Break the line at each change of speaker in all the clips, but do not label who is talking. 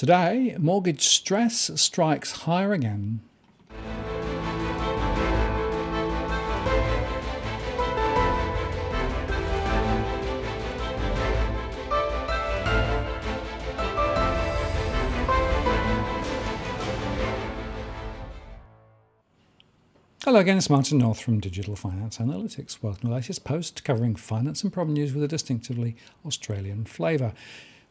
Today, mortgage stress strikes higher again. Hello again, it's Martin North from Digital Finance Analytics. Welcome to the latest post covering finance and problem news with a distinctively Australian flavour.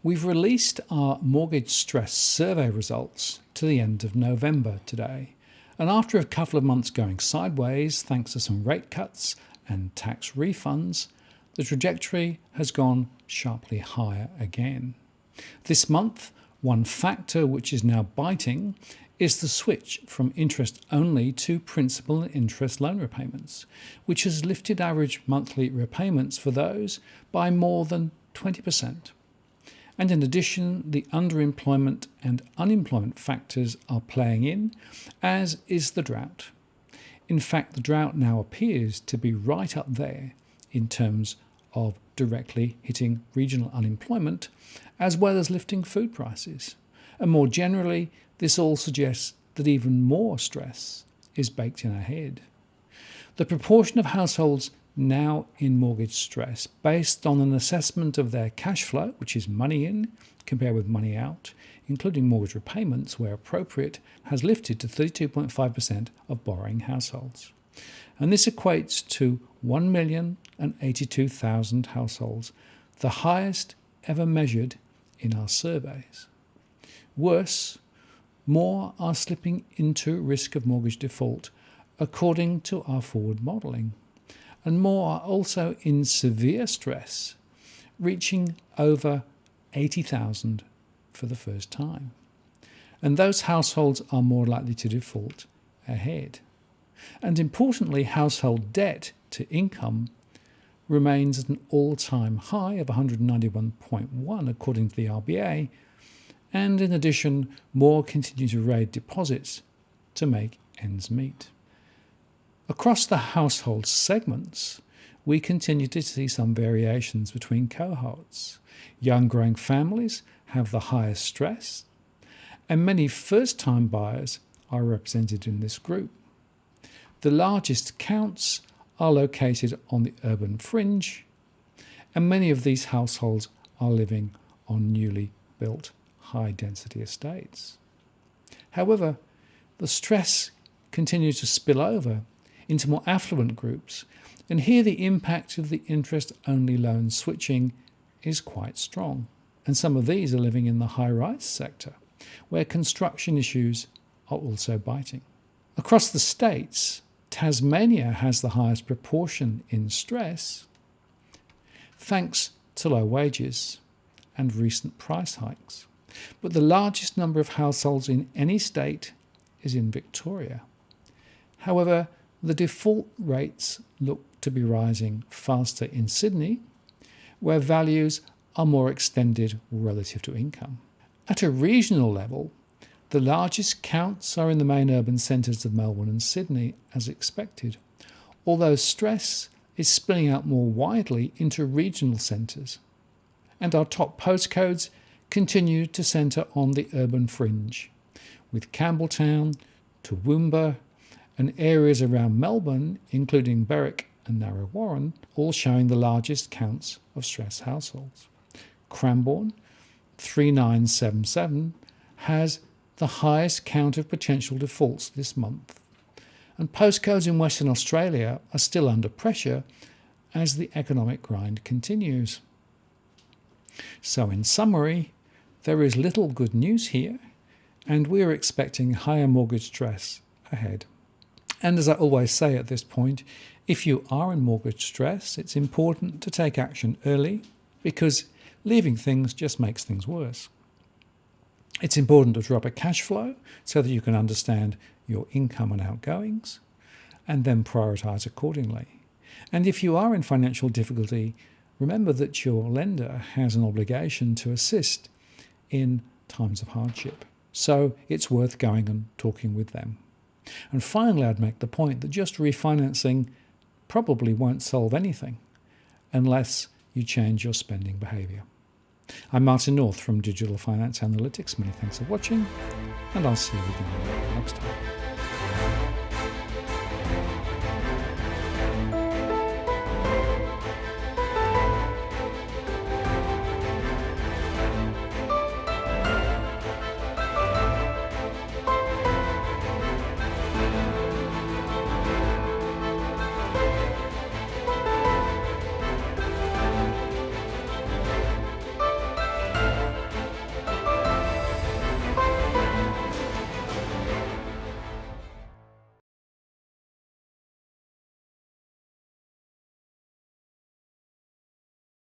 We've released our mortgage stress survey results to the end of November today. And after a couple of months going sideways, thanks to some rate cuts and tax refunds, the trajectory has gone sharply higher again. This month, one factor which is now biting is the switch from interest only to principal and interest loan repayments, which has lifted average monthly repayments for those by more than 20%. And in addition, the underemployment and unemployment factors are playing in, as is the drought. In fact, the drought now appears to be right up there in terms of directly hitting regional unemployment, as well as lifting food prices. And more generally, this all suggests that even more stress is baked in ahead. The proportion of households now in mortgage stress, based on an assessment of their cash flow, which is money in compared with money out, including mortgage repayments where appropriate, has lifted to 32.5% of borrowing households. And this equates to 1,082,000 households, the highest ever measured in our surveys. Worse, more are slipping into risk of mortgage default, according to our forward modelling. And more are also in severe stress, reaching over 80,000 for the first time. And those households are more likely to default ahead. And importantly, household debt to income remains at an all-time high of 191.1 according to the RBA, and in addition, more continue to raid deposits to make ends meet. Across the household segments, we continue to see some variations between cohorts. Young growing families have the highest stress, and many first-time buyers are represented in this group. The largest counts are located on the urban fringe, and many of these households are living on newly built high-density estates. However, the stress continues to spill over into more affluent groups, and here the impact of the interest-only loan switching is quite strong. And some of these are living in the high-rise sector, where construction issues are also biting. Across the states, Tasmania has the highest proportion in stress, thanks to low wages and recent price hikes. But the largest number of households in any state is in Victoria. However, the default rates look to be rising faster in Sydney, where values are more extended relative to income. At a regional level, the largest counts are in the main urban centres of Melbourne and Sydney, as expected, although stress is spilling out more widely into regional centres. And our top postcodes continue to centre on the urban fringe, with Campbelltown, Toowoomba, and areas around Melbourne, including Berwick and Narre Warren, all showing the largest counts of stressed households. Cranbourne, 3977, has the highest count of potential defaults this month. And postcodes in Western Australia are still under pressure as the economic grind continues. So in summary, there is little good news here, and we are expecting higher mortgage stress ahead. And as I always say at this point, if you are in mortgage stress, it's important to take action early, because leaving things just makes things worse. It's important to drop a cash flow so that you can understand your income and outgoings, and then prioritise accordingly. And if you are in financial difficulty, remember that your lender has an obligation to assist in times of hardship. So it's worth going and talking with them. And finally, I'd make the point that just refinancing probably won't solve anything unless you change your spending behaviour. I'm Martin North from Digital Finance Analytics. Many thanks for watching, and I'll see you again next time.